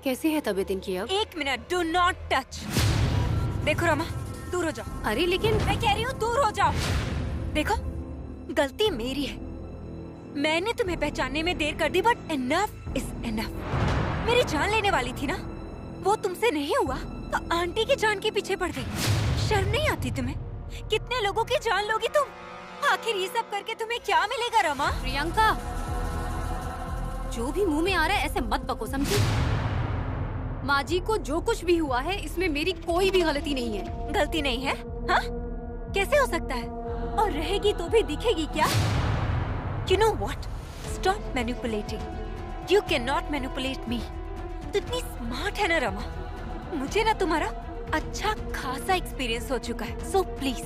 कैसी है तबीयत इनकी अब? 1 मिनट, डू नॉट टच। देखो रमा, दूर हो जाओ। अरे लेकिन मैं कह रही हूँ दूर हो जाओ। देखो, गलती मेरी है, मैंने तुम्हें पहचानने में देर कर दी, बट इनफ इज इनफ। मेरी जान लेने वाली थी ना, वो तुमसे नहीं हुआ तो आंटी की जान के पीछे पड़ गई। शर्म नहीं आती तुम्हें? कितने लोगों की जान लोगी तुम? आखिर ये सब करके तुम्हें क्या मिलेगा रमा? प्रियंका, जो भी मुंह में आ रहा है ऐसे मत बको, समझी? माँ जी को जो कुछ भी हुआ है इसमें मेरी कोई भी गलती नहीं है। गलती नहीं है? हाँ, कैसे हो सकता है? और रहेगी तो भी दिखेगी क्या? You know what? Stop manipulating. You cannot manipulate me. तू इतनी स्मार्ट है ना रमा, मुझे ना तुम्हारा अच्छा खासा एक्सपीरियंस हो चुका है, so please.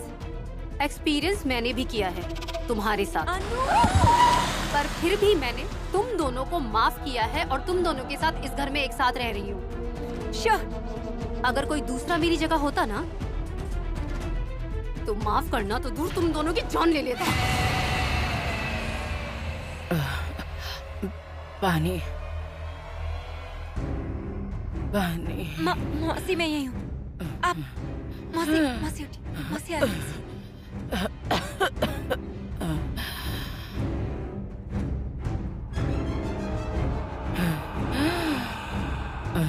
एक्सपीरियंस मैंने भी किया है तुम्हारे साथ, पर फिर भी मैंने तुम दोनों को माफ किया है और तुम दोनों के साथ इस घर में एक साथ रह रही हूँ। Sure. अगर कोई दूसरा मेरी जगह होता ना तो माफ करना तो दूर, तुम दोनों की जान ले लेता। पानी पानी। मौसी मैं यही हूँ, आप मौसी मौसी उठी, मौसी आ रही है।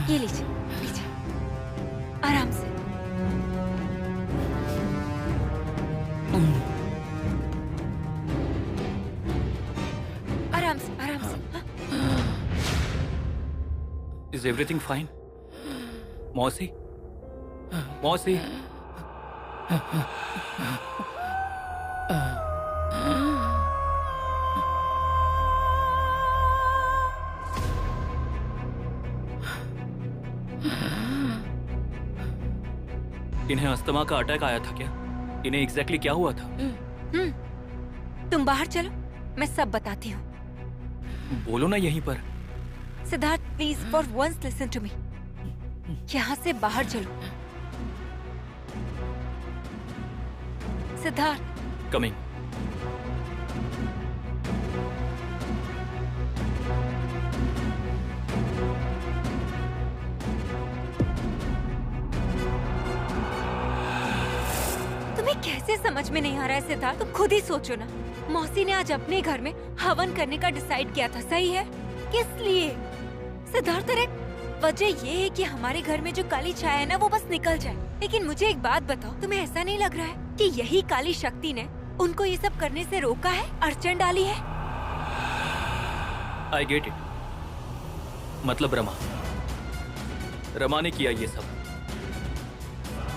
ये लीजिए लीजिए, आराम से। आराम से आराम से। Is everything fine? मौसी, मौसी। इन्हें अस्थमा का अटैक आया था क्या? इन्हें एग्जैक्टली क्या हुआ था? तुम बाहर चलो, मैं सब बताती हूँ। बोलो ना यहीं पर। Siddharth please for once listen to me. यहाँ से बाहर चलो। सिद्धार्थ। कमिंग। तुम्हें कैसे समझ में नहीं आ रहा है सिद्धार्थ? तुम खुद ही सोचो ना। मौसी ने आज अपने घर में हवन करने का डिसाइड किया था, सही है? किस लिए? सिद्धार्थ अरे वजह ये है कि हमारे घर में जो काली छाया है ना वो बस निकल जाए। लेकिन मुझे एक बात बताओ, तुम्हें ऐसा नहीं लग रहा है कि यही काली शक्ति ने उनको ये सब करने से रोका है, अड़चन डाली है? I get it. मतलब रमा ने किया ये सब।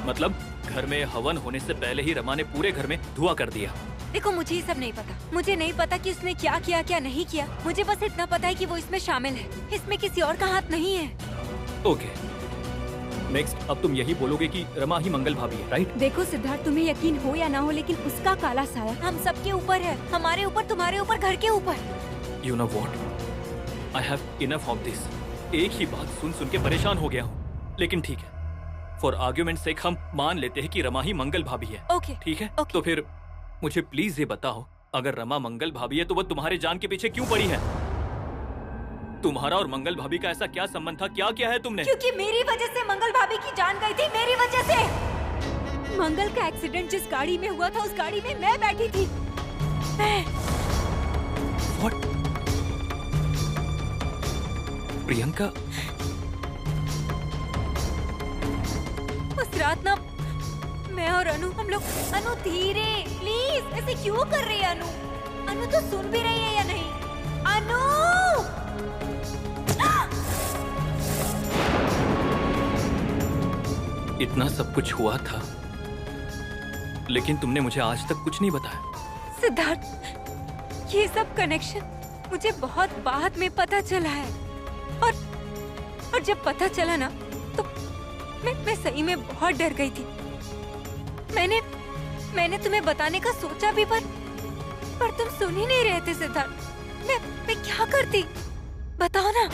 मतलब घर में हवन होने से पहले ही रमा ने पूरे घर में धुआं कर दिया। देखो मुझे ये सब नहीं पता, मुझे नहीं पता कि उसने क्या किया क्या नहीं किया। मुझे बस इतना पता है कि वो इसमें शामिल है, इसमें किसी और का हाथ नहीं है। ओके, नेक्स्ट अब तुम यही बोलोगे कि रमा ही मंगल भाभी है, राइट? देखो सिद्धार्थ, तुम्हें यकीन हो या ना हो, लेकिन उसका काला साया हम सबके ऊपर है, हमारे ऊपर, तुम्हारे ऊपर, घर के ऊपर। You know what? I have enough of this. एक ही बात सुन सुन के परेशान हो गया हूँ। लेकिन ठीक है, फॉर आर्ग्यूमेंट सेक हम मान लेते हैं कि रमा ही मंगल भाभी है। ओके ठीक है, ओके। तो फिर मुझे प्लीज ये बताओ, अगर रमा मंगल भाभी है तो वो तुम्हारे जान के पीछे क्यों पड़ी है? तुम्हारा और मंगल भाभी का ऐसा क्या संबंध था? क्या किया है तुमने? क्योंकि मेरी वजह से मंगल भाभी की जान गई थी, मेरी वजह से। मंगल का एक्सीडेंट जिस गाड़ी में हुआ था उस गाड़ी में मैं बैठी थी। What? प्रियंका, उस रात ना मैं और अनु, हम लोग, अनु धीरे प्लीज, ऐसे क्यों कर रही है अनु? अनु तो सुन भी रही है या नहीं? अनु! इतना सब कुछ हुआ था लेकिन तुमने मुझे आज तक कुछ नहीं बताया। सिद्धार्थ, ये सब कनेक्शन मुझे बहुत बाद में पता चला है, और जब पता चला ना तो मैं सही में बहुत डर गई थी। मैंने तुम्हें बताने का सोचा भी, पर तुम सुन ही नहीं रहे थे सिद्धार्थ। मैं क्या करती, बताओ ना।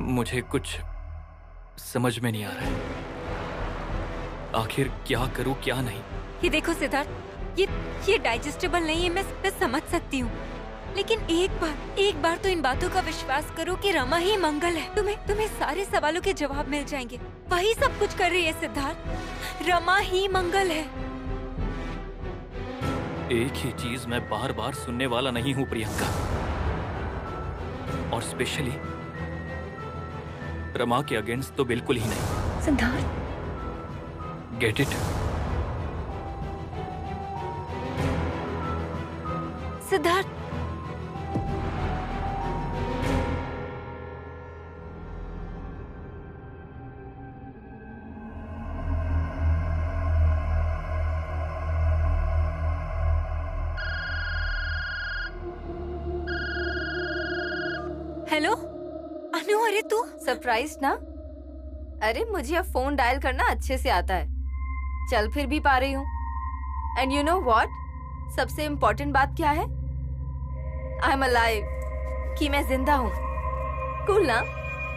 मुझे कुछ समझ में नहीं आ रहा है, आखिर क्या करूं क्या नहीं। ये देखो सिद्धार्थ, ये डाइजेस्टेबल नहीं है, मैं समझ सकती हूँ, लेकिन एक बार तो इन बातों का विश्वास करो कि रमा ही मंगल है। तुम्हें सारे सवालों के जवाब मिल जाएंगे। वही सब कुछ कर रही है सिद्धार्थ, रमा ही मंगल है। एक ही चीज मैं बार बार सुनने वाला नहीं हूं प्रियंका, और स्पेशली रमा के अगेंस्ट तो बिल्कुल ही नहीं। Siddharth, get it? Siddharth, hello Anu, अरे तू सरप्राइज ना? अरे मुझे अब फोन डायल करना अच्छे से आता है, चल फिर भी पा रही हूँ। एंड यू नो व्हाट, सबसे इम्पोर्टेंट बात क्या है? आई एम अलाइव, कि मैं जिंदा हूँ। कूल ना?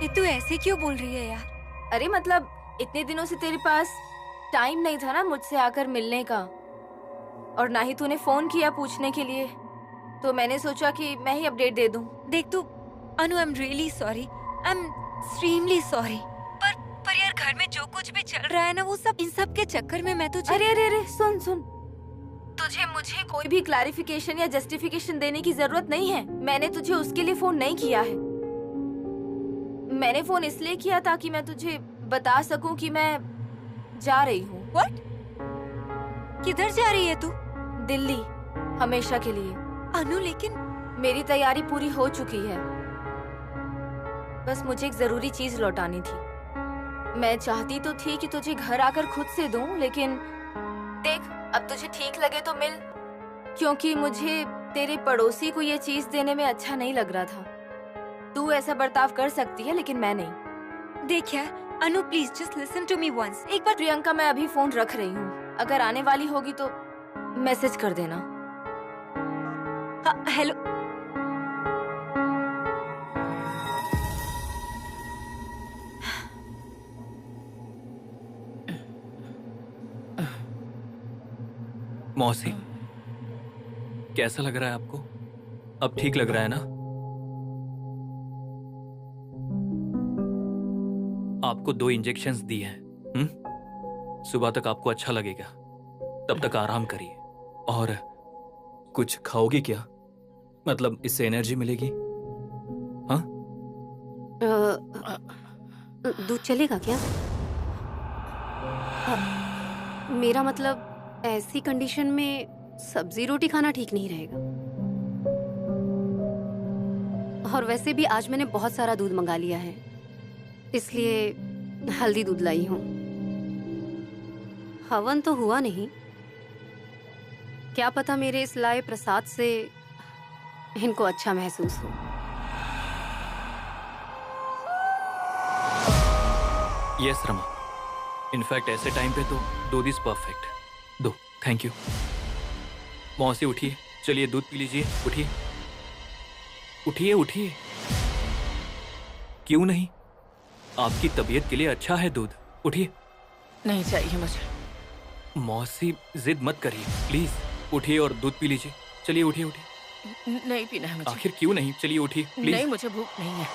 ये तू ऐसे क्यों बोल रही है यार? अरे मतलब इतने दिनों से तेरे पास टाइम नहीं था ना मुझसे आकर मिलने का, और ना ही तूने फोन किया पूछने के लिए, तो मैंने सोचा कि मैं ही अपडेट दे दूं। देख तू Anu, I am really sorry, I am extremely sorry, पर यार घर में जो कुछ भी चल रहा है ना, वो सब इन सब के चक्कर में मैं तुझे अरे सुन, तुझे मुझे कोई भी क्लैरिफिकेशन या जस्टिफिकेशन देने की जरूरत नहीं है। मैंने तुझे उसके लिए फोन नहीं किया है। मैंने फोन इसलिए किया ताकि मैं तुझे बता सकूं कि मैं जा रही हूँ। व्हाट? किधर जा रही है तू? दिल्ली, हमेशा के लिए। अनु, लेकिन मेरी तैयारी पूरी हो चुकी है, बस मुझे एक जरूरी चीज लौटानी थी। मैं चाहती तो थी कि तुझे घर आकर खुद से दूं, लेकिन देख अब तुझे ठीक लगे तो मिल, क्योंकि मुझे तेरे पड़ोसी को ये चीज देने में अच्छा नहीं लग रहा था। तू ऐसा बर्ताव कर सकती है, लेकिन मैं नहीं। देख यार Anu, please just listen to me once. एक बार प्रियंका, मैं अभी फोन रख रही हूँ, अगर आने वाली होगी तो मैसेज कर देना। हाँ, हेलो। मौसी, कैसा लग रहा है आपको? अब ठीक लग रहा है ना? आपको 2 इंजेक्शंस दिए हैं। सुबह तक आपको अच्छा लगेगा, तब तक आराम करिए। और कुछ खाओगी क्या? मतलब इससे एनर्जी मिलेगी। हाँ? दूध चलेगा क्या? मेरा मतलब ऐसी कंडीशन में सब्जी रोटी खाना ठीक नहीं रहेगा। और वैसे भी आज मैंने बहुत सारा दूध मंगा लिया है, इसलिए हल्दी दूध लाई हूँ। हवन तो हुआ नहीं, क्या पता मेरे इस लाए प्रसाद से इनको अच्छा महसूस हो। यस रमा, इनफैक्ट ऐसे टाइम पे तो दूध इज परफेक्ट। दो, थैंक यू। मौसी उठिए, चलिए दूध पी लीजिए। उठिए उठिए उठिए। क्यों नहीं? आपकी तबीयत के लिए अच्छा है दूध। उठिए। नहीं चाहिए मुझे। मौसी जिद मत करिए प्लीज, उठिए और दूध पी लीजिए। चलिए उठिए उठिए। नहीं पीना है मुझे। आखिर क्यों नहीं? चलिए उठिए प्लीज। नहीं, मुझे भूख नहीं है।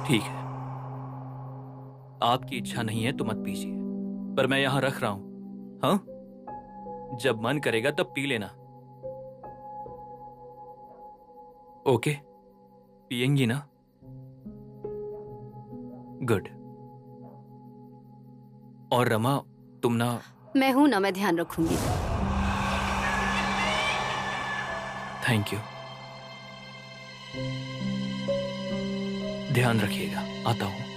ठीक है, आपकी इच्छा नहीं है तो मत पीजिए, पर मैं यहां रख रहा हूं। हाँ, जब मन करेगा तब पी लेना। ओके, पिएंगी ना? गुड। और रमा, तुम ना? मैं हूं ना, मैं ध्यान रखूंगी। Thank you. ध्यान रखिएगा, आता हूं।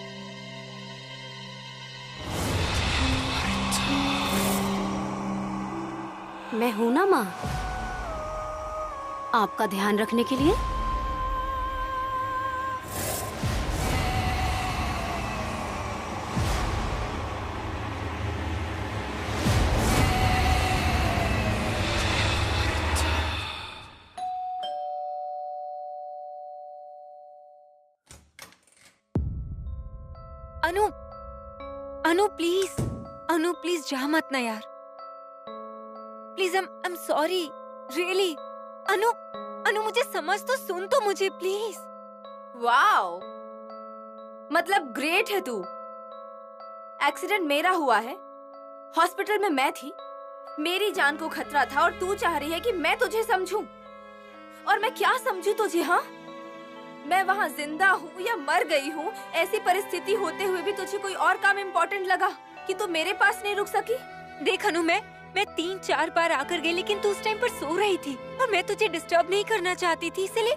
मैं हूं ना माँ, आपका ध्यान रखने के लिए। अनु, अनु प्लीज, अनु प्लीज जा मत ना यार। Please, I am sorry, really. Anu मुझे समझ तो, सुन तो मुझे प्लीज। वाओ, मतलब ग्रेट है तू। एक्सीडेंट मेरा हुआ है, हॉस्पिटल में मैं थी, मेरी जान को खतरा था और तू चाह रही है कि मैं तुझे समझूं। और मैं क्या समझूं तुझे? हाँ, मैं वहाँ जिंदा हूँ या मर गई हूँ, ऐसी परिस्थिति होते हुए भी तुझे कोई और काम इम्पोर्टेंट लगा कि तू मेरे पास नहीं रुक सकी? देख अनु, मैं 3-4 बार आकर गई, लेकिन तू उस टाइम पर सो रही थी और मैं तुझे डिस्टर्ब नहीं करना चाहती थी, इसलिए।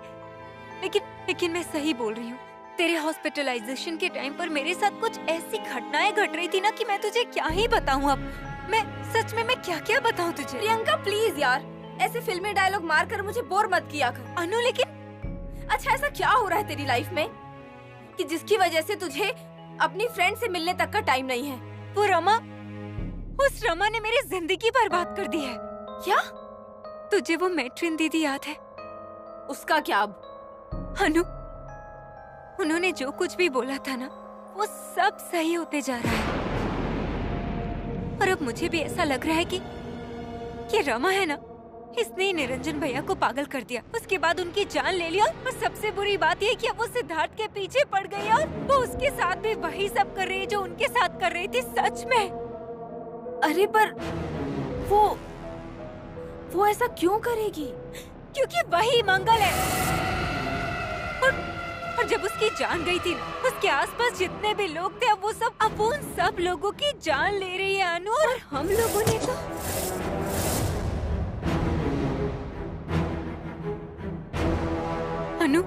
लेकिन मैं सही बोल रही हूँ। तेरे हॉस्पिटलाइजेशन के टाइम पर मेरे साथ कुछ ऐसी घटनाएं घट रही थी ना कि मैं तुझे क्या ही बताऊँ अब। मैं सच में क्या क्या बताऊँ तुझे? प्रियंका प्लीज यार, ऐसे फिल्मी डायलॉग मारकर मुझे बोर मत किया कर। अनु, लेकिन अच्छा, ऐसा क्या हो रहा है तेरी लाइफ में कि जिसकी वजह से तुझे अपनी फ्रेंड से मिलने तक का टाइम नहीं है? वो उस रमा ने मेरी जिंदगी बर्बाद कर दी है। क्या? तुझे वो मैट्रिन दीदी याद है? उसका क्या अब? अनु, उन्होंने जो कुछ भी बोला था ना, वो सब सही होते जा रहा है। और अब मुझे भी ऐसा लग रहा है कि रमा है ना, इसने ही निरंजन भैया को पागल कर दिया, उसके बाद उनकी जान ले लिया। और सबसे बुरी बात ये कि अब वो सिद्धार्थ के पीछे पड़ गई और वो उसके साथ भी वही सब कर रही है जो उनके साथ कर रही थी। सच में। अरे पर वो ऐसा क्यों करेगी? क्योंकि वही मंगल है। और जब उसकी जान गई थी, उसके आसपास जितने भी लोग थे, अब वो उन सब लोगों की जान ले रही है अनु। और हम लोगों ने तो अनु,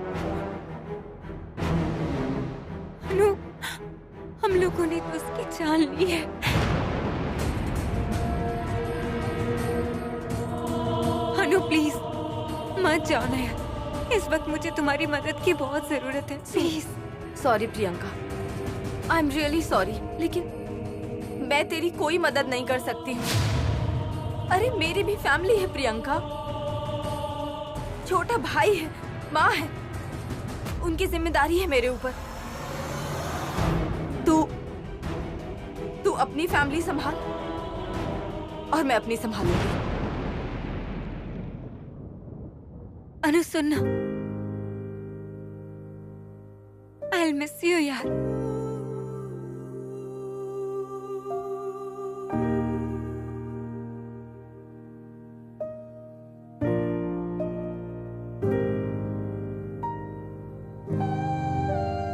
हम लोगों ने तो उसकी जान ली है। अनु प्लीज मत जाओ ना यार, इस वक्त मुझे तुम्हारी मदद की बहुत जरूरत है, please. Sorry Priyanka, I am really sorry, लेकिन मैं तेरी कोई मदद नहीं कर सकती हूँ। अरे मेरी भी फैमिली है प्रियंका, छोटा भाई है, माँ है, उनकी जिम्मेदारी है मेरे ऊपर। तू अपनी फैमिली संभाल और मैं अपनी संभालूंगी। अनु सुनना, I'll miss you यार।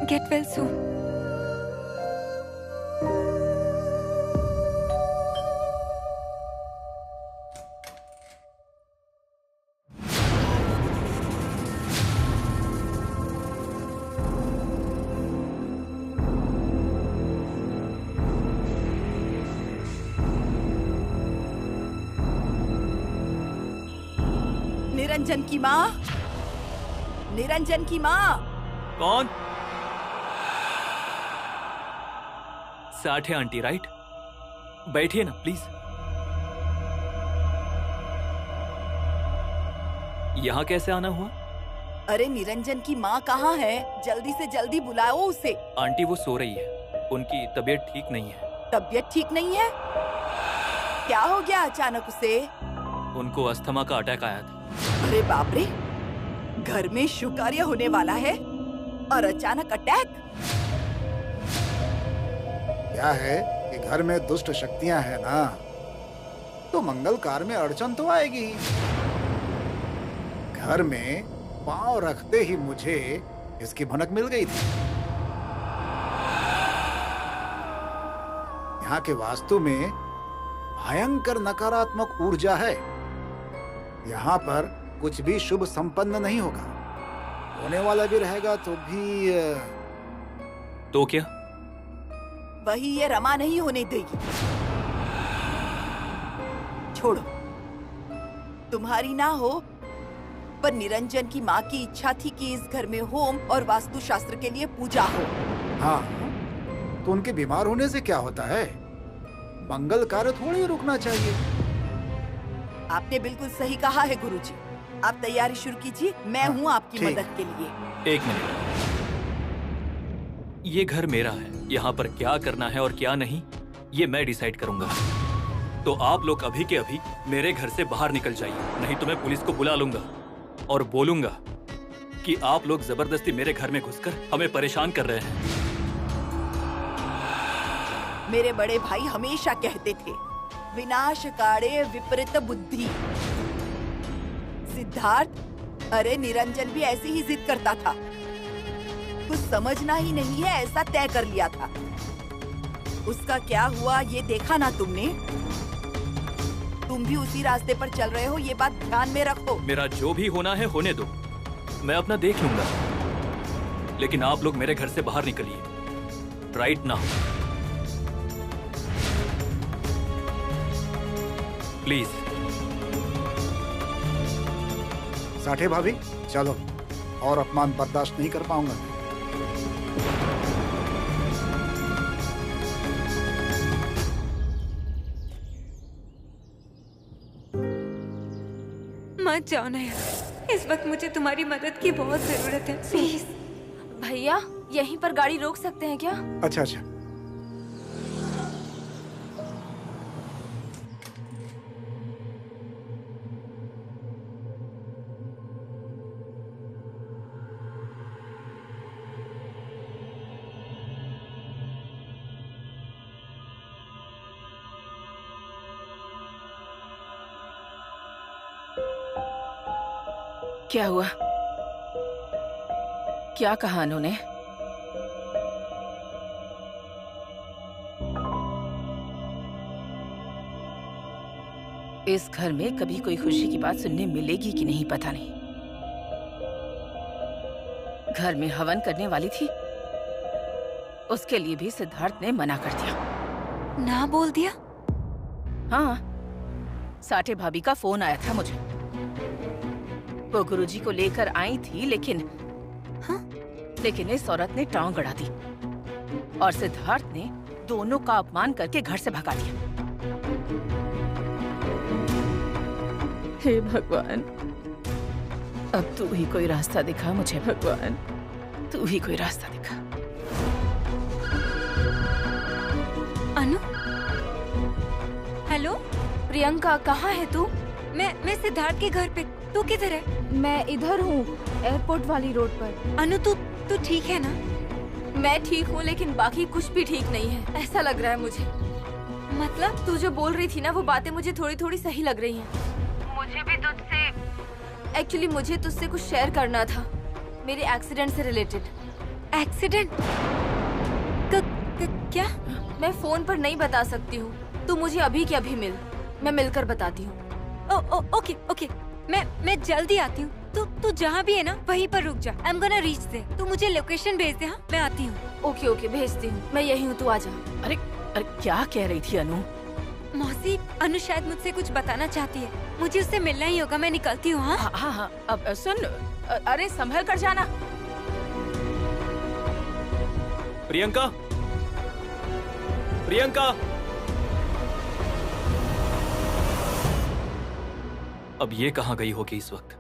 Get well soon। निरंजन की माँ, निरंजन की माँ। कौन? साठ है आंटी, राइट? बैठिए ना प्लीज। यहाँ कैसे आना हुआ? अरे निरंजन की माँ कहाँ है? जल्दी से जल्दी बुलाओ उसे। आंटी वो सो रही है, उनकी तबीयत ठीक नहीं है। तबीयत ठीक नहीं है? क्या हो गया अचानक उसे? उनको अस्थमा का अटैक आया था। अरे बाप रे, घर में शुभ कार्य होने वाला है और अचानक अटैक? क्या है कि घर में दुष्ट शक्तियां हैं ना, तो मंगल कार्य में अड़चन तो आएगी ही। घर में पांव रखते ही मुझे इसकी भनक मिल गई थी। यहाँ के वास्तु में भयंकर नकारात्मक ऊर्जा है। यहाँ पर कुछ भी शुभ संपन्न नहीं होगा, होने वाला भी रहेगा तो भी। तो क्या? वही ये रमा नहीं होने देगी। छोड़ो, तुम्हारी ना हो, पर निरंजन की माँ की इच्छा थी कि इस घर में होम और वास्तु शास्त्र के लिए पूजा हो। हाँ, तो उनके बीमार होने से क्या होता है? मंगल कार्य थोड़ी रुकना चाहिए। आपने बिल्कुल सही कहा है गुरुजी। आप तैयारी शुरू कीजिए, मैं हूँ आपकी ठीक। मदद के लिए। एक मिनट, ये घर मेरा है, यहाँ पर क्या करना है और क्या नहीं ये मैं डिसाइड करूंगा। तो आप लोग अभी के अभी मेरे घर से बाहर निकल जाइए, नहीं तो मैं पुलिस को बुला लूंगा और बोलूंगा कि आप लोग जबरदस्ती मेरे घर में घुसकर हमें परेशान कर रहे हैं। मेरे बड़े भाई हमेशा कहते थे, विनाश काणे विपरीत बुद्धि। सिद्धार्थ, अरे निरंजन भी ऐसी ही जिद करता था। कुछ समझना ही नहीं है ऐसा तय कर लिया था। उसका क्या हुआ ये देखा ना तुमने? तुम भी उसी रास्ते पर चल रहे हो, ये बात ध्यान में रखो। मेरा जो भी होना है होने दो, मैं अपना देख लूंगा, लेकिन आप लोग मेरे घर से बाहर निकलिए राइट नाउ, प्लीज। साठे भाभी चलो, और अपमान बर्दाश्त नहीं कर पाऊंगा। मत जाओ ना यार, इस वक्त मुझे तुम्हारी मदद की बहुत जरूरत है, प्लीज। भैया यहीं पर गाड़ी रोक सकते हैं क्या? अच्छा अच्छा। क्या हुआ? क्या कहा अनु ने? इस घर में कभी कोई खुशी की बात सुनने मिलेगी कि नहीं पता नहीं। घर में हवन करने वाली थी, उसके लिए भी सिद्धार्थ ने मना कर दिया। ना बोल दिया? हाँ, साठे भाभी का फोन आया था मुझे। वो गुरुजी को लेकर आई थी, लेकिन इस औरत ने टांग गड़ा दी और सिद्धार्थ ने दोनों का अपमान करके घर से भगा दिया। हे भगवान, अब तू ही कोई रास्ता दिखा मुझे भगवान, तू ही कोई रास्ता दिखा। अनु, हेलो प्रियंका, कहाँ है तू? मैं सिद्धार्थ के घर पे। तू किधर है? मैं इधर हूँ, एयरपोर्ट वाली रोड पर। अनु तू ठीक है ना? मैं ठीक हूँ, लेकिन बाकी कुछ भी ठीक नहीं है, ऐसा लग रहा है मुझे। मतलब? तू जो बोल रही थी ना, वो बातें मुझे थोड़ी थोड़ी सही लग रही हैं। मुझे भी तुझसे, एक्चुअली मुझे तुझसे कुछ शेयर करना था, मेरे एक्सीडेंट से रिलेटेड। एक्सीडेंट? क्या? मैं फोन पर नहीं बता सकती हूँ, तू मुझे अभी के अभी मिल, मैं मिलकर बताती हूँ। ओके, मैं जल्दी आती हूँ। तू जहाँ भी है ना वहीं पर रुक जा। I am gonna reach there. तू मुझे लोकेशन भेज दे। हाँ, मैं आती हूँ। ओके भेजती हूँ, मैं यही हूँ, तू आ जा। अरे क्या कह रही थी अनु? मौसी, अनु शायद मुझसे कुछ बताना चाहती है, मुझे उससे मिलना ही होगा। मैं निकलती हूँ। हाँ हाँ, अब सुन, अरे संभल कर जाना। प्रियंका, प्रियंका, अब ये कहाँ गई होगी इस वक्त?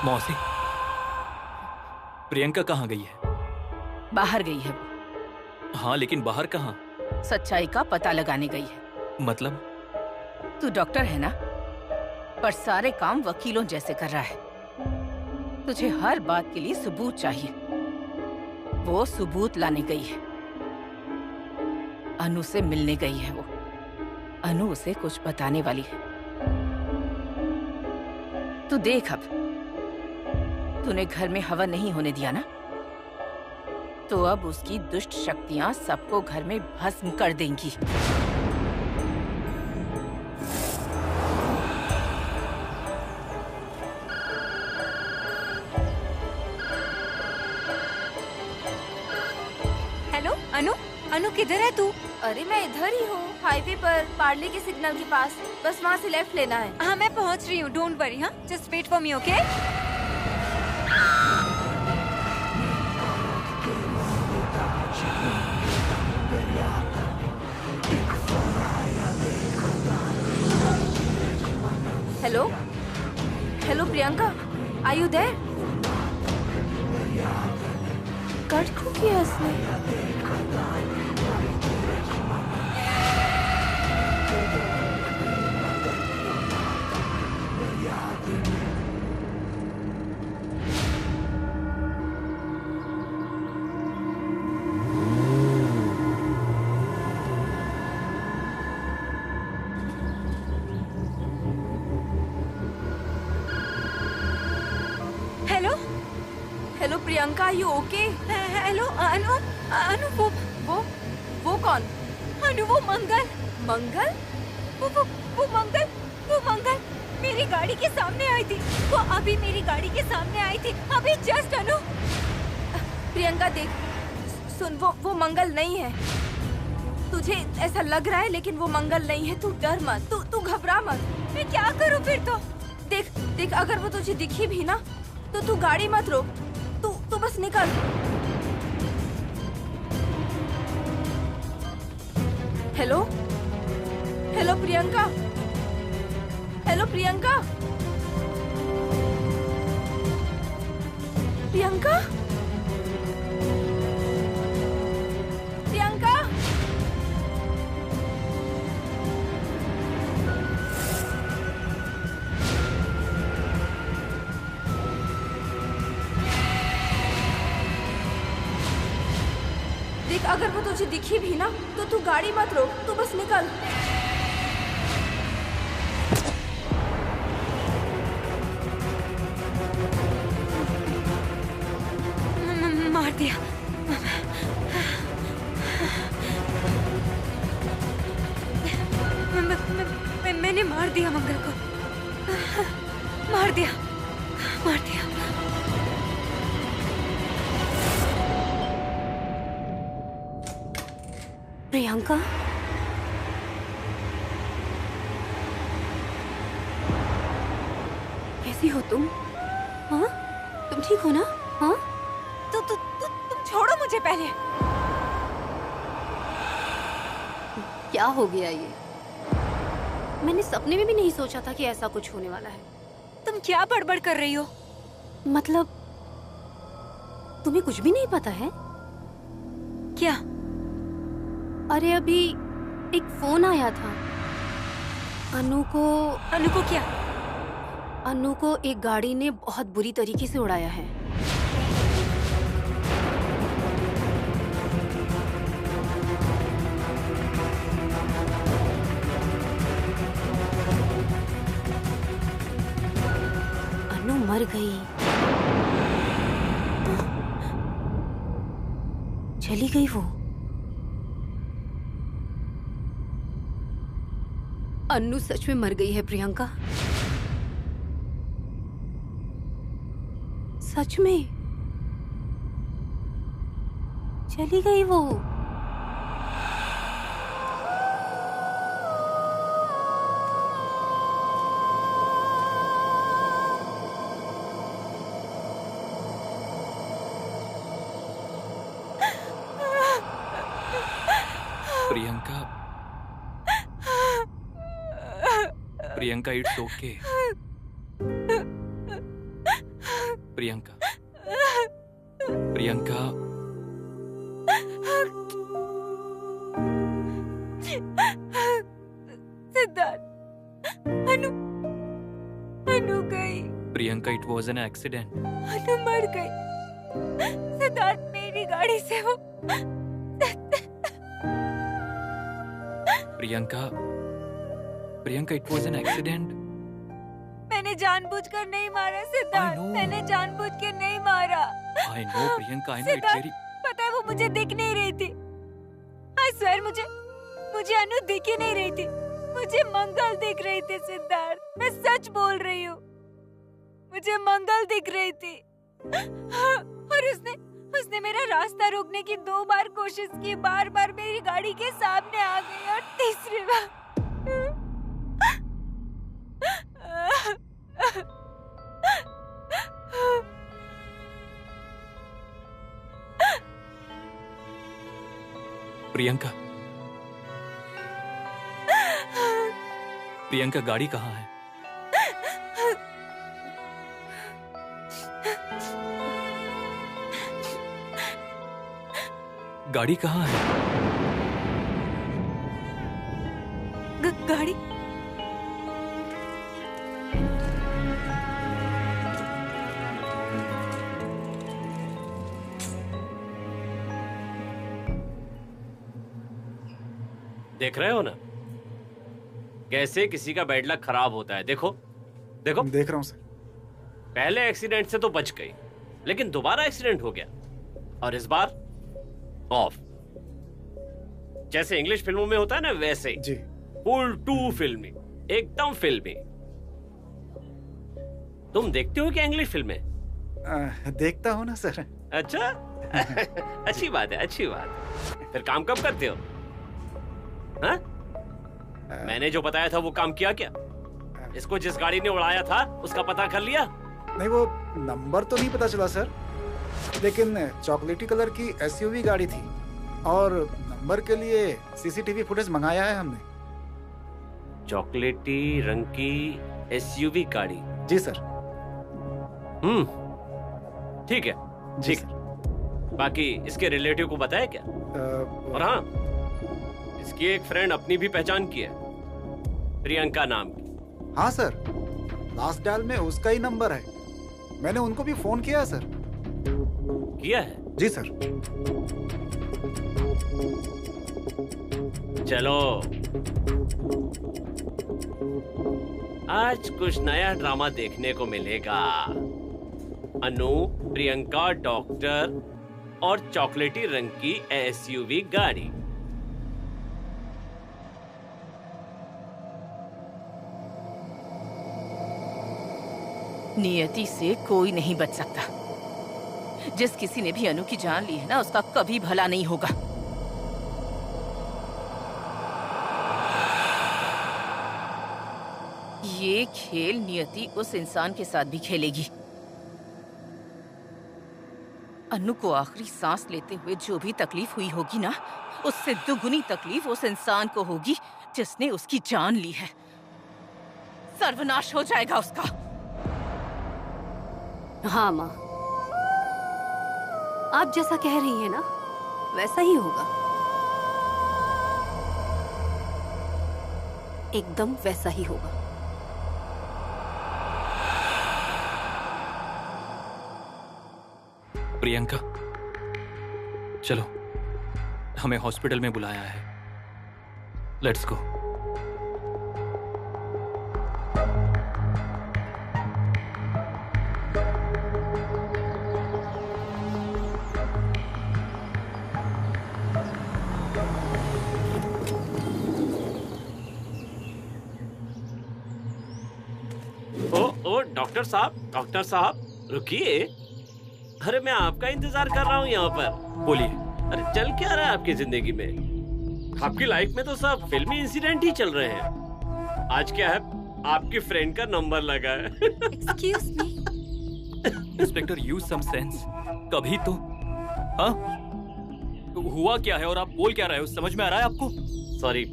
मौसी, प्रियंका कहाँ गई है? बाहर गई है वो। हाँ, लेकिन बाहर कहाँ? सच्चाई का पता लगाने गई है। मतलब? तू डॉक्टर है ना, पर सारे काम वकीलों जैसे कर रहा है। तुझे हर बात के लिए सबूत चाहिए। वो सबूत लाने गई है। अनु से मिलने गई है वो। अनु उसे कुछ बताने वाली है। तू देख, अब तूने घर में हवन नहीं होने दिया ना, तो अब उसकी दुष्ट शक्तियां सबको घर में भस्म कर देंगी। हेलो अनु, किधर है तू? अरे मैं इधर ही हूँ, हाईवे पर, पार्ले के सिग्नल के पास। बस वहाँ से लेफ्ट लेना है। हाँ, मैं पहुँच रही हूँ। Don't worry. हाँ, just wait for me, okay? Hello, hello Priyanka, are you there? Cut क्यों किया इसने? Hello hello Priyanka, you okay? Hello Anu, Anu वो कौन? अनु वो मंगल, मंगल? वो मंगल मेरी गाड़ी के सामने आई थी। वो अभी मेरी गाड़ी के सामने आई थी, अभी जस्ट। अनु प्रियंका देख, सुन, वो मंगल नहीं है। तुझे ऐसा लग रहा है लेकिन वो मंगल नहीं है। तू डर मत, तू घबरा मत। मैं क्या करूं फिर? तो देख अगर वो तुझे दिखी भी ना तो तू गाड़ी मत रोक, तू बस निकल। Hello hello Priyanka, hello Priyanka, Priyanka, Priyanka. देख अगर वो तुझे दिखी भी ना तो तू गाड़ी मत रोक, तू बस निकल। मार दिया। मैंने मार दिया मंगल को, मार दिया। प्रियंका, कैसी हो तुम? हाँ, तुम ठीक हो ना? हाँ, तुम छोड़ो मुझे पहले। क्या हो गया ये? मैंने सपने में भी नहीं सोचा था कि ऐसा कुछ होने वाला है। तुम क्या बड़बड़ कर रही हो? मतलब तुम्हें कुछ भी नहीं पता है क्या? अरे अभी एक फोन आया था। अनु को क्या? अनु को एक गाड़ी ने बहुत बुरी तरीके से उड़ाया है। अनु मर गई, चली गई वो। अन्नू सच में मर गई है प्रियंका, सच में चली गई वो। Priyanka, it's okay. प्रियंका, सिद्धार्थ, अनु गई। Priyanka, it was an accident. Anu मर गई। सिद्धार्थ, मेरी गाड़ी से वो। Priyanka, it was an accident. मैंने जानबूझकर नहीं मारा सिद्धार्थ, मैंने जानबूझ के नहीं मारा। I know Priyanka, I know it's very... पता है वो मुझे दिख नहीं रही थी। I swear मुझे अनु दिख ही नहीं रही थी, मुझे मंगल दिख रही थी सिद्धार्थ, मैं सच बोल रही हूँ, मुझे मंगल दिख रही थी। और उसने मेरा रास्ता रोकने की 2 बार कोशिश की, बार मेरी गाड़ी के सामने आ गई, और तीसरी बार प्रियंका, गाड़ी कहाँ है? गाड़ी कहाँ है? गाड़ी देख रहे हो ना कैसे किसी का बैड लक खराब होता है। देखो देखो देख रहा हूँ सर। पहले एक्सीडेंट से तो बच गई, लेकिन दोबारा एक्सीडेंट हो गया और इस बार ऑफ। जैसे इंग्लिश फिल्मों में होता है ना वैसे ही जी। फुल टू फिल्मी, एकदम फिल्मी। तुम देखते हो क्या इंग्लिश फिल्में? देखता हूँ ना सर। अच्छा अच्छी बात है, अच्छी बात है। फिर काम कब करते हो? हाँ? मैंने जो बताया था वो काम किया क्या? इसको जिस गाड़ी ने उड़ाया था उसका पता कर लिया? नहीं, वो नंबर तो नहीं पता चला सर, लेकिन चॉकलेटी कलर की एसयूवी गाड़ी थी और नंबर के लिए सीसीटीवी फुटेज मंगाया है हमने। चॉकलेटी रंग की एसयूवी गाड़ी? जी सर। ठीक है, जी ठीक है। बाकी इसके रिलेटिव को बताया क्या? और हाँ, इसकी एक फ्रेंड अपनी भी पहचान की है, प्रियंका नाम की। हाँ सर, लास्ट डायल में उसका ही नंबर है। मैंने उनको भी फोन किया है सर। किया है? जी सर। चलो आज कुछ नया ड्रामा देखने को मिलेगा। अनु, प्रियंका, डॉक्टर और चॉकलेटी रंग की एसयूवी गाड़ी। नियति से कोई नहीं बच सकता। जिस किसी ने भी अनु की जान ली है ना, उसका कभी भला नहीं होगा। ये खेल नियति उस इंसान के साथ भी खेलेगी। अनु को आखिरी सांस लेते हुए जो भी तकलीफ हुई होगी ना, उससे दुगुनी तकलीफ उस इंसान को होगी जिसने उसकी जान ली है। सर्वनाश हो जाएगा उसका। हाँ माँ, आप जैसा कह रही हैं ना वैसा ही होगा, एकदम वैसा ही होगा। प्रियंका, चलो, हमें हॉस्पिटल में बुलाया है। Let's go. डॉक्टर साहब रुकिए। अरे मैं आपका इंतजार कर रहा हूँ यहाँ पर। बोलिए। अरे चल क्या रहा है आपकी जिंदगी में? आपकी लाइफ में तो सब फिल्मी इंसिडेंट ही चल रहे हैं। आज क्या है, आपकी फ्रेंड का नंबर लगा है। Excuse me. Inspector, use some sense. कभी तो हाँ, हुआ क्या है और आप बोल क्या रहे हो? समझ में आ रहा है आपको? सॉरी,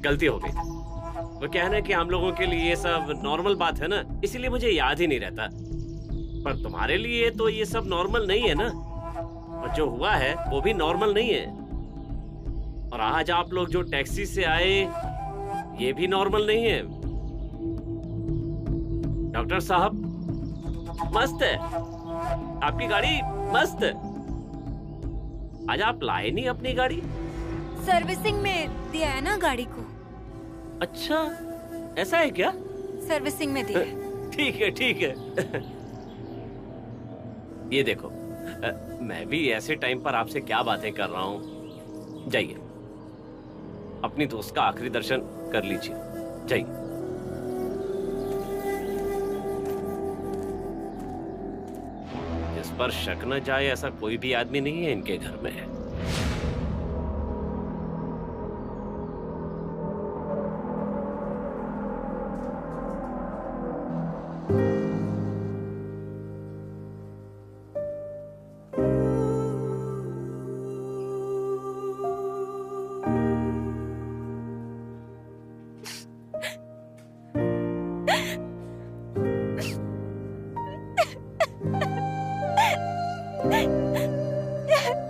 गलती हो गई। वो क्या है ना कि हम लोगों के लिए ये सब नॉर्मल बात है ना, इसीलिए मुझे याद ही नहीं रहता। पर तुम्हारे लिए तो ये सब नॉर्मल नहीं है ना, और जो हुआ है वो भी नॉर्मल नहीं है। और आज आप लोग जो टैक्सी से आए ये भी नॉर्मल नहीं है। डॉक्टर साहब, मस्त है आपकी गाड़ी, मस्त। आज आप लाए नहीं अपनी गाड़ी? सर्विसिंग में दिया है ना गाड़ी को। अच्छा, ऐसा है क्या? सर्विसिंग में दिया है। ठीक है, ठीक है। ये देखो, मैं भी ऐसे टाइम पर आपसे क्या बातें कर रहा हूँ। जाइए, अपनी दोस्त का आखिरी दर्शन कर लीजिए, जाइए। इस पर शक न जाए ऐसा कोई भी आदमी नहीं है इनके घर में।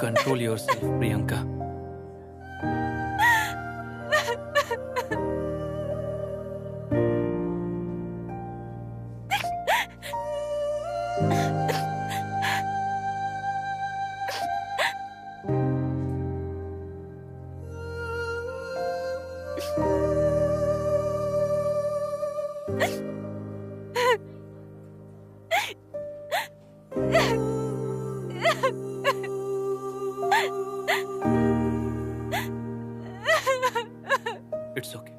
Control control yourself Priyanka. It's okay.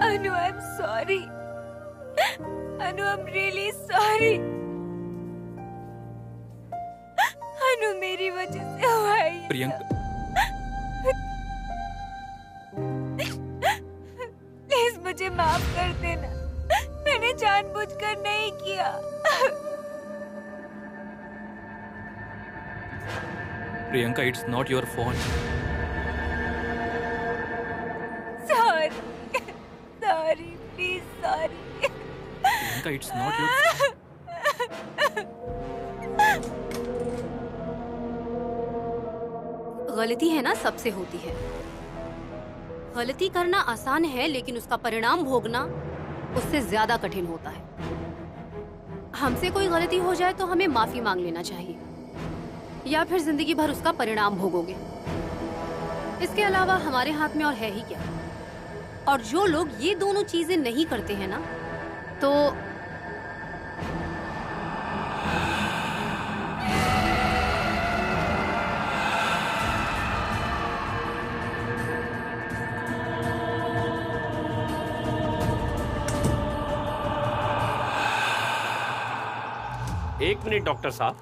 Anu, I am sorry. Anu, I am really sorry. Anu, मेरी वजह से हुआ है ये प्रियंका, प्लीज मुझे माफ कर देना। मैंने जानबूझकर नहीं किया। Priyanka, it's not your fault. Sorry, sorry, please sorry. Priyanka, it's not your. गलती है ना सबसे होती है। गलती करना आसान है, लेकिन उसका परिणाम भोगना उससे ज्यादा कठिन होता है। हमसे कोई गलती हो जाए तो हमें माफी मांग लेना चाहिए, या फिर जिंदगी भर उसका परिणाम भोगोगे। इसके अलावा हमारे हाथ में और है ही क्या। और जो लोग ये दोनों चीजें नहीं करते हैं ना, तो एक मिनट डॉक्टर साहब,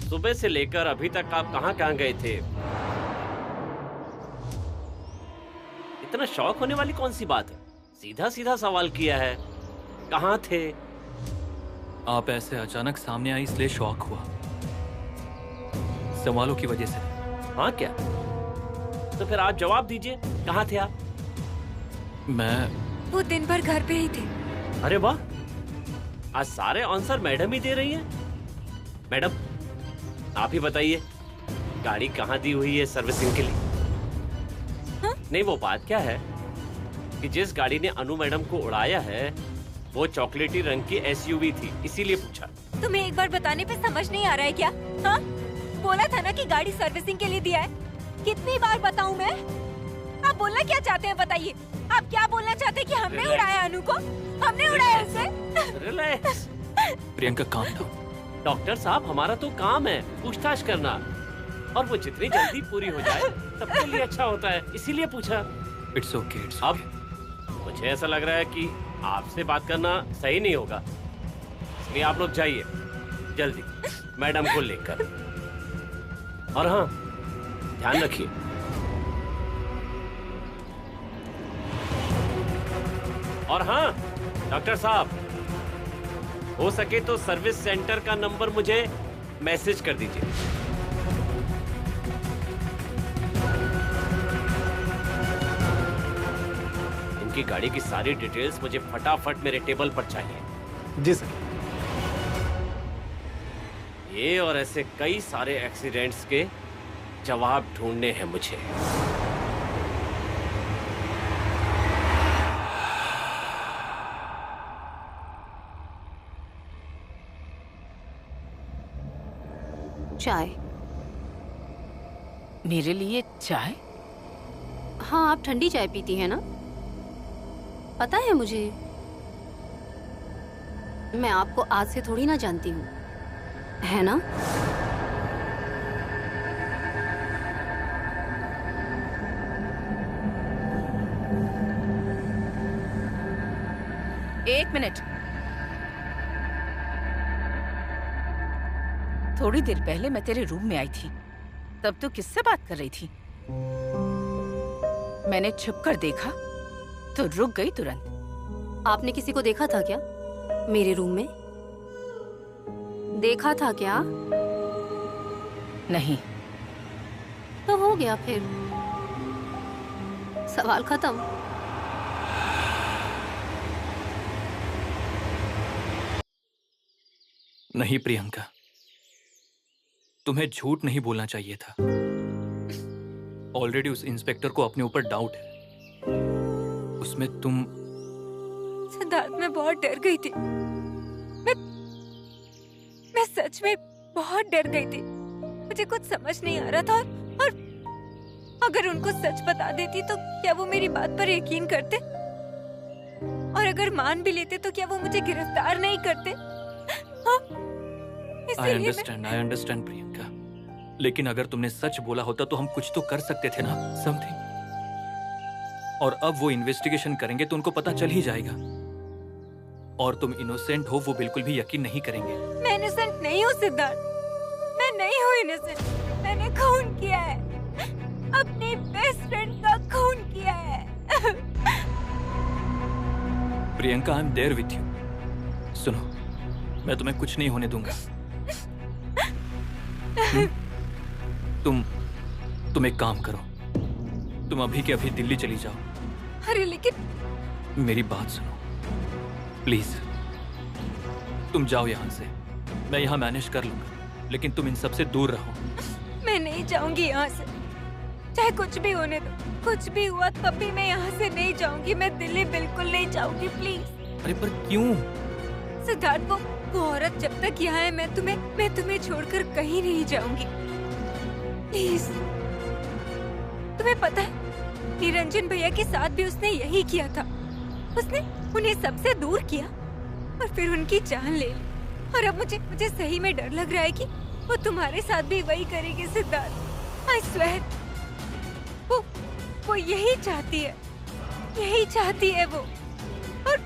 सुबह से लेकर अभी तक आप कहां गए थे? इतना शौक होने वाली कौन सी बात है? सीधा सीधा सवाल किया है, कहां थे? आप ऐसे अचानक सामने आई इसलिए शॉक हुआ, सवालों की वजह से। हाँ क्या? तो फिर आप जवाब दीजिए, कहां थे आप? मैं वो दिन भर घर पे ही थे। अरे वाह, आज सारे आंसर मैडम ही दे रही हैं। मैडम, आप ही बताइए, गाड़ी कहाँ दी हुई है सर्विसिंग के लिए? हाँ? नहीं, वो बात क्या है कि जिस गाड़ी ने अनु मैडम को उड़ाया है वो चॉकलेटी रंग की एसयूवी थी, इसीलिए पूछा। तुम्हें एक बार बताने पे समझ नहीं आ रहा है क्या? हाँ? बोला था ना कि गाड़ी सर्विसिंग के लिए दिया है। कितनी बार बताऊं मैं? आप बोलना क्या चाहते हैं बताइए। आप क्या बोलना चाहते हैं कि हमने उड़ाया अनु को? हमने उड़ाया उसे? Relax. Priyanka, calm down. Doctor साहब, हमारा तो काम है पूछताछ करना, और वो जितनी जल्दी पूरी हो जाए सबके लिए अच्छा होता है, इसीलिए पूछा। इट्स ओके, इट्स अब मुझे ऐसा लग रहा है कि आपसे बात करना सही नहीं होगा, इसलिए आप लोग जाइए जल्दी मैडम को लेकर। और हाँ, ध्यान रखिए। और हाँ डॉक्टर साहब, हो सके तो सर्विस सेंटर का नंबर मुझे मैसेज कर दीजिए। इनकी गाड़ी की सारी डिटेल्स मुझे फटाफट मेरे टेबल पर चाहिए। जी सर। ये और ऐसे कई सारे एक्सीडेंट्स के जवाब ढूंढने हैं मुझे। चाय। मेरे लिए चाय? हाँ, आप ठंडी चाय पीती हैं ना? पता है मुझे, मैं आपको आज से थोड़ी ना जानती हूँ, है ना? एक मिनट। थोड़ी देर पहले मैं तेरे रूम में आई थी, तब तू किससे बात कर रही थी? मैंने छुप कर देखा तो रुक गई तुरंत। आपने किसी को देखा था क्या मेरे रूम में? देखा था क्या? नहीं। तो हो गया फिर। सवाल खत्म। नहीं प्रियंका, तुम्हें झूठ नहीं बोलना चाहिए था। ऑलरेडी उस इंस्पेक्टर को अपने ऊपर डाउट है। उसमें तुम। सिद्धार्थ, मैं बहुत डर गई थी। मैं सच में बहुत डर गई थी। मुझे कुछ समझ नहीं आ रहा था और अगर उनको सच बता देती तो क्या वो मेरी बात पर यकीन करते? और अगर मान भी लेते तो क्या वो मुझे गिरफ्तार नहीं करते? हाँ? आई अंडरस्टैंड प्रियंका, लेकिन अगर तुमने सच बोला होता तो हम कुछ तो कर सकते थे ना, समथिंग। और अब वो इन्वेस्टिगेशन करेंगे तो उनको पता चल ही जाएगा। और तुम इनोसेंट हो वो बिल्कुल भी यकीन नहीं करेंगे। मैं इनोसेंट नहीं हूँ सिद्धार्थ, मैं नहीं हूँ इनोसेंट। मैंने खून किया है, अपनी बेस्ट फ्रेंड का खून किया है। Priyanka, I am there with you. सुनो, मैं तुम्हें कुछ नहीं होने दूंगा। तुम एक काम करो, तुम अभी के अभी दिल्ली चली जाओ। अरे लेकिन मेरी बात सुनो प्लीज। तुम जाओ यहाँ से, मैं यहाँ मैनेज कर लूंगा, लेकिन तुम इन सब से दूर रहो। मैं नहीं जाऊंगी यहाँ से, चाहे कुछ भी होने दो। कुछ भी हुआ तब भी मैं यहाँ से नहीं जाऊंगी। मैं दिल्ली बिल्कुल नहीं जाऊंगी, प्लीज। अरे पर क्यों? सिद्धार्थ, वो औरत जब तक यहाँ है मैं तुम्हें छोड़कर कहीं नहीं जाऊंगी, प्लीज। तुम्हें पता है निरंजन भैया के साथ भी उसने यही किया था। उसने उन्हें सबसे दूर किया और फिर उनकी जान ले ली। और अब मुझे सही में डर लग रहा है कि वो तुम्हारे साथ भी वही करेगी सिद्धार्थ। आई स्वेयर, वो यही चाहती है वो, और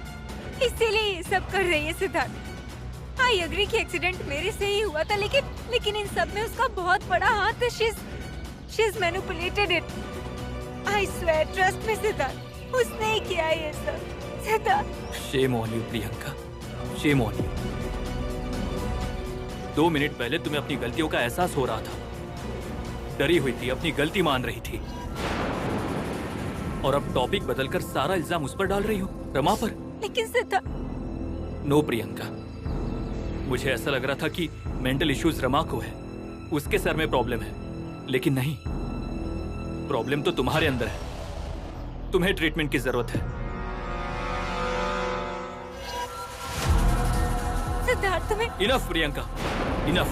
इसीलिए ये सब कर रही है सिद्धार्थ। आई एग्री कि एक्सीडेंट मेरे से ही हुआ था, लेकिन इन सब में उसका बहुत बड़ा हाथ है। She is manipulated it. I swear, trust me Siddharth, उसने ही किया ये सब। Siddharth, shame on you Priyanka, shame on you. 2 minute पहले तुम्हें अपनी गलतियों का एहसास हो रहा था, डरी हुई थी, अपनी गलती मान रही थी, और अब टॉपिक बदलकर सारा इल्जाम उस पर डाल रही हो, रमा पर। लेकिन सिद्धार्थ। नो प्रियंका, मुझे ऐसा लग रहा था कि मेंटल इश्यूज रमा को है, उसके सर में प्रॉब्लम है, लेकिन नहीं, प्रॉब्लम तो तुम्हारे अंदर है। तुम्हें ट्रीटमेंट की जरूरत है। सिद्धार्थ, तुम्हें। Enough Priyanka, enough.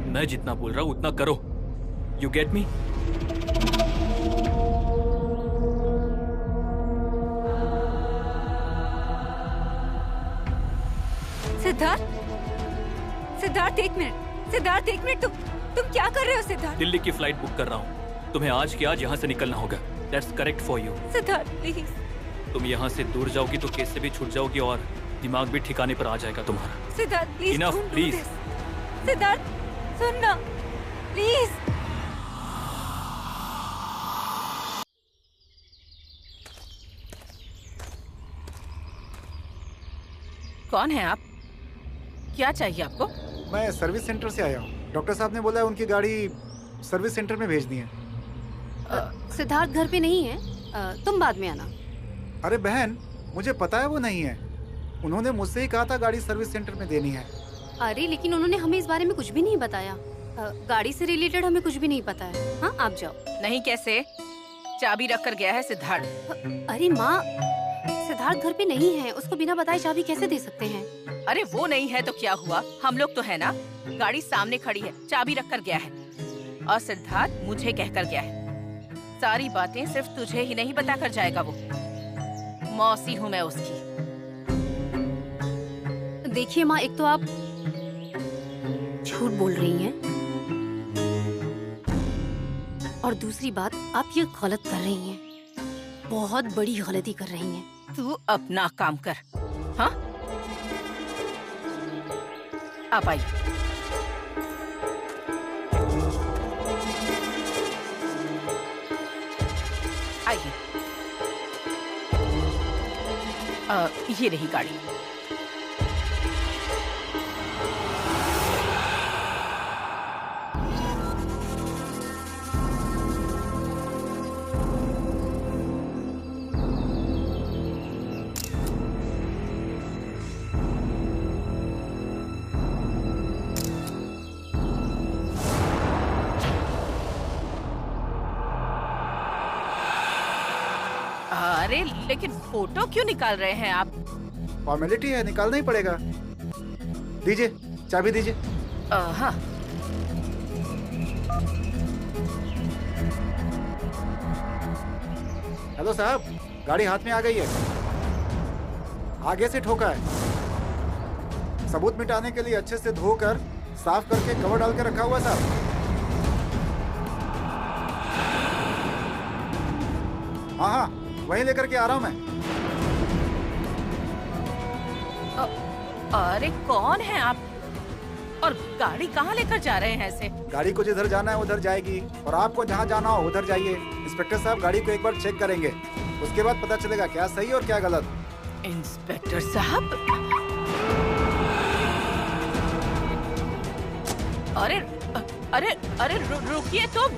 मैं जितना बोल रहा हूं उतना करो। You get me? सिद्धार्थ एक मिनट, तुम क्या कर रहे हो सिद्धार्थ? दिल्ली की फ्लाइट बुक कर रहा हूँ, तुम्हें आज के आज यहाँ से निकलना होगा। That's correct for you. Siddharth please. तुम यहाँ से दूर जाओगी तो केस से भी छूट जाओगी और दिमाग भी ठिकाने पर आ जाएगा तुम्हारा। Siddharth please, enough please. Siddharth सुनना प्लीज। कौन है आप? क्या चाहिए आपको? मैं सर्विस सेंटर से आया हूँ। डॉक्टर साहब ने बोला है उनकी गाड़ी सर्विस सेंटर में भेजनी है। सिद्धार्थ घर पे नहीं है, तुम बाद में आना। अरे बहन, मुझे पता है वो नहीं है। उन्होंने मुझसे ही कहा था गाड़ी सर्विस सेंटर में देनी है। अरे लेकिन उन्होंने हमें इस बारे में कुछ भी नहीं बताया। गाड़ी से रिलेटेड हमें कुछ भी नहीं पता है। हाँ, आप जाओ। नहीं, कैसे? चाबी रख कर गया है सिद्धार्थ। अरे माँ, सिद्धार्थ घर पे नहीं है, उसको बिना बताए चाबी कैसे दे सकते हैं? अरे वो नहीं है तो क्या हुआ, हम लोग तो है ना। गाड़ी सामने खड़ी है, चाबी रख कर गया है, और सिद्धार्थ मुझे कहकर गया है। सारी बातें सिर्फ तुझे ही नहीं बता कर जाएगा वो। मौसी हूँ मैं उसकी। देखिए माँ, एक तो आप झूठ बोल रही हैं, और दूसरी बात आप ये गलत कर रही हैं, बहुत बड़ी गलती कर रही हैं। तू अपना काम कर। हाँ, आप आइए। आइए। ये रही गाड़ी। अरे लेकिन फोटो क्यों निकाल रहे हैं आप? फॉर्मेलिटी है, निकालना ही पड़ेगा। दीजिए, चाबी दीजिए। हाँ। हेलो साहब, गाड़ी हाथ में आ गई है। आगे से ठोका है। सबूत मिटाने के लिए अच्छे से धोकर साफ करके कवर डाल के रखा हुआ है साहब। हाँ हाँ, वहीं लेकर के आ रहा हूँ मैं। अरे कौन है आप? और गाड़ी कहाँ लेकर जा रहे हैं ऐसे? गाड़ी को जिधर जाना है उधर जाएगी, और आपको जहाँ जाना हो उधर जाइए। इंस्पेक्टर साहब गाड़ी को एक बार चेक करेंगे, उसके बाद पता चलेगा क्या सही और क्या गलत। इंस्पेक्टर साहब, अरे अरे अरे रुकिए तो।